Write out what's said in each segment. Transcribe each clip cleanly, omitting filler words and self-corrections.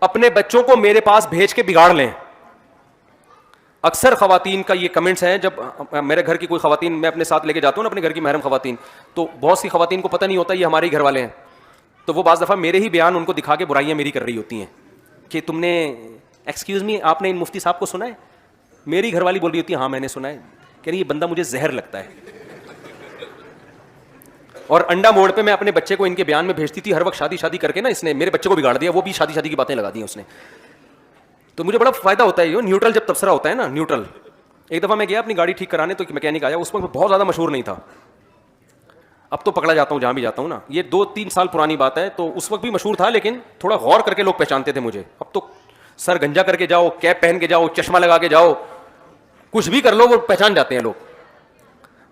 اپنے بچوں کو میرے پاس بھیج کے بگاڑ لیں. اکثر خواتین کا یہ کمنٹس ہیں, جب میرے گھر کی کوئی خواتین میں اپنے ساتھ لے کے جاتا ہوں نا, اپنے گھر کی محرم خواتین, تو بہت سی خواتین کو پتہ نہیں ہوتا یہ ہمارے ہی گھر والے ہیں, تو وہ بعض دفعہ میرے ہی بیان ان کو دکھا کے برائیاں میری کر رہی ہوتی ہیں کہ تم نے ایکسکیوز می, آپ نے ان مفتی صاحب کو سنا ہے؟ میری گھر والی بول رہی ہوتی ہے ہاں میں نے سنا ہے. کہہ رہی یہ بندہ مجھے زہر لگتا ہے. اور انڈا موڑ پہ میں اپنے بچے کو ان کے بیان میں بھیجتی تھی ہر وقت, شادی کر کے نا اس نے میرے بچے کو بگاڑ دیا, وہ بھی شادی کی باتیں لگا دی اس نے. تو مجھے بڑا فائدہ ہوتا ہے یہ نیوٹرل جب تبصرہ ہوتا ہے نا, نیوٹرل. ایک دفعہ میں گیا اپنی گاڑی ٹھیک کرانے, تو میکینک آیا, اس وقت بہت زیادہ مشہور نہیں تھا, اب تو پکڑا جاتا ہوں جہاں بھی جاتا ہوں نا, یہ 2-3 سال پرانی بات ہے. تو اس وقت بھی مشہور تھا لیکن تھوڑا غور کر کے لوگ پہچانتے تھے مجھے. اب تو سر گنجا کر کے جاؤ, کیپ پہن کے جاؤ, چشمہ لگا کے جاؤ, کچھ بھی کر لو وہ پہچان جاتے ہیں لوگ.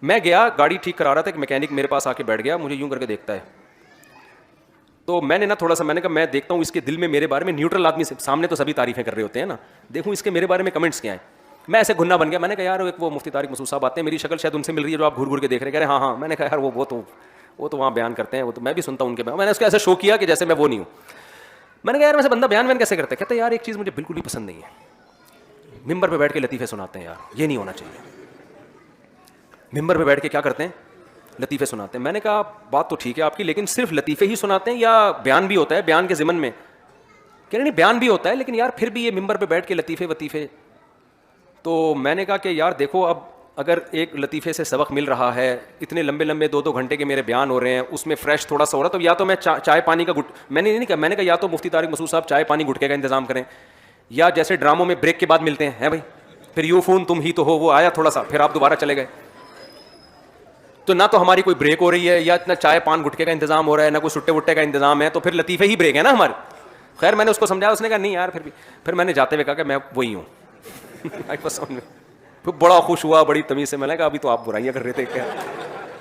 میں گیا گاڑی ٹھیک کرا رہا تھا, ایک میکینک میرے پاس آ کے بیٹھ گیا, مجھے یوں کر کے دیکھتا ہے. تو میں نے نا تھوڑا سا میں نے کہا میں دیکھتا ہوں اس کے دل میں میرے بارے میں, نیوٹرل آدمی سامنے تو سبھی تعریفیں کر رہے ہوتے ہیں نا, دیکھوں اس کے میرے بارے میں کمنٹس کیا ہیں. میں ایسے گھننا بن گیا, میں نے کہا یار ایک وہ مفتی طارق مسعود صاحب آتے ہیں, میری شکل شاید ان سے مل رہی ہے جو آپ گھور گھور کے دیکھ رہے ہیں. کہہ رہے ہاں. میں نے کہا یار وہ تو وہاں بیان کرتے ہیں, وہ تو میں بھی سنتا ہوں ان کے بیان. میں نے اس کو ایسے شو کیا کہ جیسے میں وہ نہیں ہوں. میں نے کہا یار ویسے بندہ بیان کیسے کرتا ہے؟ کہتے ہیں یار ایک چیز مجھے بالکل بھی پسند نہیں ہے, ممبر پہ بیٹھ کے لطیفے سناتے ہیں. یار یہ نہیں ہونا چاہیے. ممبر پہ بیٹھ کے کیا کرتے ہیں؟ لطیفے سناتے ہیں. میں نے کہا بات تو ٹھیک ہے آپ کی, لیکن صرف لطیفے ہی سناتے ہیں یا بیان بھی ہوتا ہے بیان کے ضمن میں؟ کہہ رہے نہیں بیان بھی ہوتا ہے, لیکن یار پھر بھی یہ ممبر پہ بیٹھ کے لطیفے وطیفے. تو میں نے کہا کہ یار دیکھو, اب اگر ایک لطیفے سے سبق مل رہا ہے, اتنے لمبے 2 گھنٹے کے میرے بیان ہو رہے ہیں, اس میں فریش تھوڑا سا ہو رہا, تو یا تو میں چائے پانی کا میں نے نہیں کہا, میں نے کہا یا تو مفتی طارق مسعود صاحب چائے پانی گٹکے کا انتظام کریں, یا جیسے ڈراموں میں بریک کے بعد ملتے ہیں بھائی, پھر یو فون تم ہی تو ہو, وہ آیا تھوڑا سا پھر آپ دوبارہ چلے گئے. تو نہ تو ہماری کوئی بریک ہو رہی ہے, یا اتنا چائے پان گٹکے کا انتظام ہو رہا ہے, نہ کوئی سٹے وٹے کا انتظام ہے, تو پھر لطیفے ہی بریک ہے نا ہمارے. خیر میں نے اس کو سمجھایا, اس نے کہا نہیں یار پھر میں نے جاتے ہوئے کہا کہ میں وہی ہوں. پھر بڑا خوش ہوا, بڑی تمیز سے. میں نے کہا ابھی تو آپ برائیاں کر رہے تھے کیا؟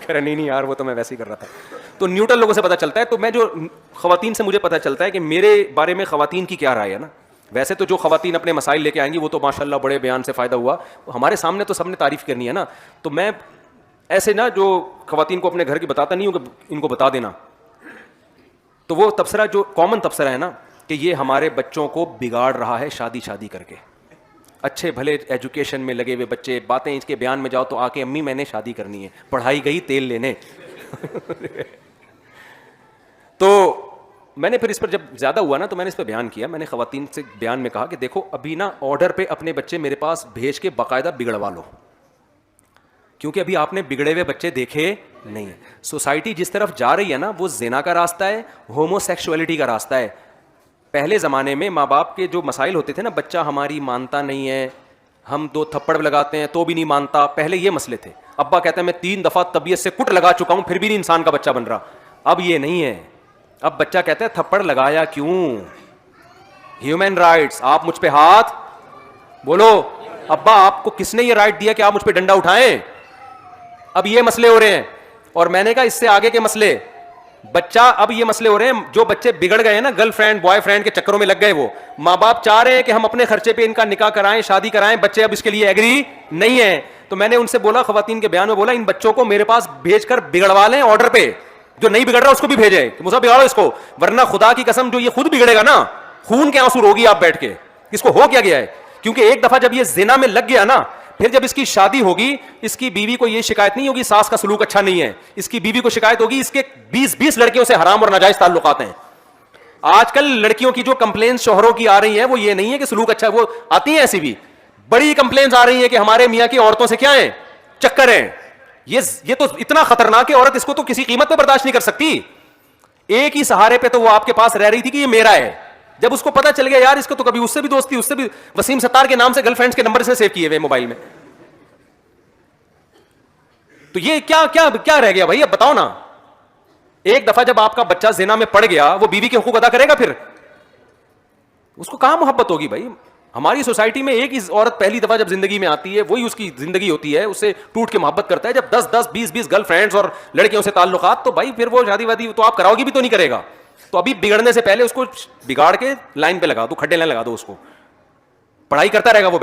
کہہ رہے نہیں یار وہ تو میں ویسے ہی کر رہا تھا. تو نیوٹرل لوگوں سے پتہ چلتا ہے. تو میں جو خواتین سے مجھے پتہ چلتا ہے کہ میرے بارے میں خواتین کی کیا رائے ہے نا. ویسے تو جو خواتین اپنے مسائل لے کے آئیں گی وہ تو ماشاءاللہ بڑے بیان سے فائدہ ہوا, ہمارے سامنے تو سب نے تعریف کرنی ہے نا. تو میں ایسے نا جو خواتین کو اپنے گھر کی بتاتا نہیں ہوں کہ ان کو بتا دینا, تو وہ تبصرہ جو کامن تبصرہ ہے نا کہ یہ ہمارے بچوں کو بگاڑ رہا ہے شادی کر کے. اچھے بھلے ایجوکیشن میں لگے ہوئے بچے, باتیں اس کے بیان میں جاؤ تو آ کے امی میں نے شادی کرنی ہے, پڑھائی گئی تیل لینے. تو میں نے پھر اس پر جب زیادہ ہوا نا تو میں نے اس پہ بیان کیا. میں نے خواتین سے بیان میں کہا کہ دیکھو ابھی نا آرڈر پہ اپنے بچے میرے پاس بھیج کے باقاعدہ بگڑوا لو, کیونکہ ابھی آپ نے بگڑے ہوئے بچے دیکھے نہیں ہیں. سوسائٹی جس طرف جا رہی ہے نا وہ زنا کا راستہ ہے, ہومو سیکشولیٹی کا راستہ ہے. پہلے زمانے میں ماں باپ کے جو مسائل ہوتے تھے نا, بچہ ہماری مانتا نہیں ہے, ہم 2 تھپڑ لگاتے ہیں تو بھی نہیں مانتا, پہلے یہ مسئلے تھے. ابا کہتے ہیں میں 3 دفعہ طبیعت سے کٹ لگا چکا ہوں پھر بھی نہیں انسان کا بچہ بن رہا. اب یہ نہیں ہے, اب بچہ کہتا ہے تھپڑ لگایا کیوں, ہیومن رائٹس, آپ مجھ پہ ہاتھ بولو, ابا آپ کو کس نے یہ رائٹ دیا کہ آپ مجھ پہ ڈنڈا اٹھائیں؟ اب یہ مسئلے ہو رہے ہیں. اور میں نے کہا اس سے آگے کے مسئلے, بچہ اب یہ مسئلے ہو رہے ہیں, جو بچے بگڑ گئے ہیں نا گرل فرینڈ بوائے فرینڈ کے چکروں میں لگ گئے, وہ ماں باپ چاہ رہے ہیں کہ ہم اپنے خرچے پہ ان کا نکاح کرائیں, شادی کرائیں, بچے اب اس کے لیے ایگری نہیں ہیں. تو میں نے ان سے بولا, خواتین کے بیان میں بولا, ان بچوں کو میرے پاس بھیج کر بگڑوا لیں آرڈر پہ, جو نہیں بگڑ رہا اس کو بھی بھیجے کہ مجھے بگاڑو اس کو, ورنہ خدا کی قسم جو یہ خود بگڑے گا نا خون کے آنسو روگی آپ بیٹھ کے, اس کو ہو کیا گیا ہے. کیونکہ ایک دفعہ جب یہ زنا میں لگ گیا نا, پھر جب اس کی شادی ہوگی اس کی بیوی کو یہ شکایت نہیں ہوگی ساس کا سلوک اچھا نہیں ہے, اس کی بیوی کو شکایت ہوگی اس کے 20 لڑکیوں سے حرام اور ناجائز تعلقات ہیں. آج کل لڑکیوں کی جو کمپلینس شوہروں کی آ رہی ہیں وہ یہ نہیں ہے کہ سلوک اچھا ہے, وہ آتی ہیں ایسی بھی بڑی کمپلینس آ رہی ہیں کہ ہمارے میاں کی عورتوں سے کیا ہیں, چکر ہیں. یہ تو اتنا خطرناک ہے, عورت اس کو تو کسی قیمت پہ برداشت نہیں کر سکتی. ایک ہی سہارے پہ تو وہ آپ کے پاس رہ رہی تھی کہ یہ میرا ہے. جب اس کو پتا چل گیا یار اس کو تو کبھی اس سے بھی دوستی, اس سے بھی وسیم ستار کے نام سے گرل فرینڈز کے نمبر سے سیو کیے ہوئے موبائل میں, تو یہ کیا رہ گیا بھائی, اب بتاؤ نا. ایک دفعہ جب آپ کا بچہ زنا میں پڑ گیا وہ بیوی کے حقوق ادا کرے گا, پھر اس کو کہاں محبت ہوگی بھائی. ہماری سوسائٹی میں ایک ہی عورت پہلی دفعہ جب زندگی میں آتی ہے وہی اس کی زندگی ہوتی ہے, اس سے ٹوٹ کے محبت کرتا ہے. جب 10-20 گرل فرینڈز اور لڑکیوں سے تعلقات, تو بھائی پھر وہ شادی وادی تو آپ کراؤ گی بھی تو نہیں کرے گا. تو ابھی بگڑنے سے پہلے اس کو بگاڑ کے لائن پہ لگا دو, کھڈے لائن لگا دو, اس کو پڑھائی کرتا رہے گا وہ.